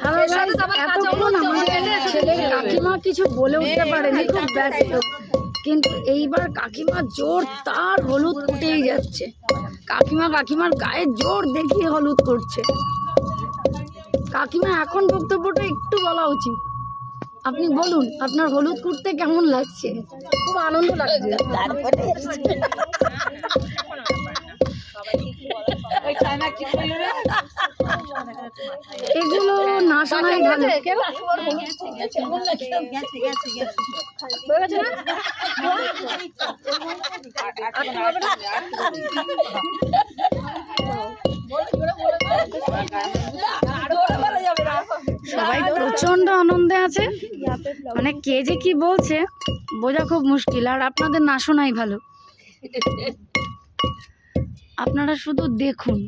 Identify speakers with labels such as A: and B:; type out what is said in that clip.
A: Hello guys, এতক্ষণ আমাদের ছেলের কাকিমা কিছু বলে উঠতে পারেনি, খুব ব্যস্ত। কিন্তু এইবার কাকিমা জোর তার হলুদ ফুটেই যাচ্ছে। কাকিমার গায়ে জোর দেখিয়ে হলুদ করছে। কাকিমা এখন বক্তব্যটা একটু বলা উচিত। আপনি বলুন, আপনার হলুদ করতে কেমন লাগছে?
B: খুব আনন্দ লাগছে। তারপরে
A: এগুলো না শোনাই ভালো। সবাই প্রচন্ড আনন্দে আছে, মানে কে যে কি বলছে বোঝা খুব মুশকিল। আর আপনাদের না শোনাই ভালো। আপনারা শুধু দেখুন।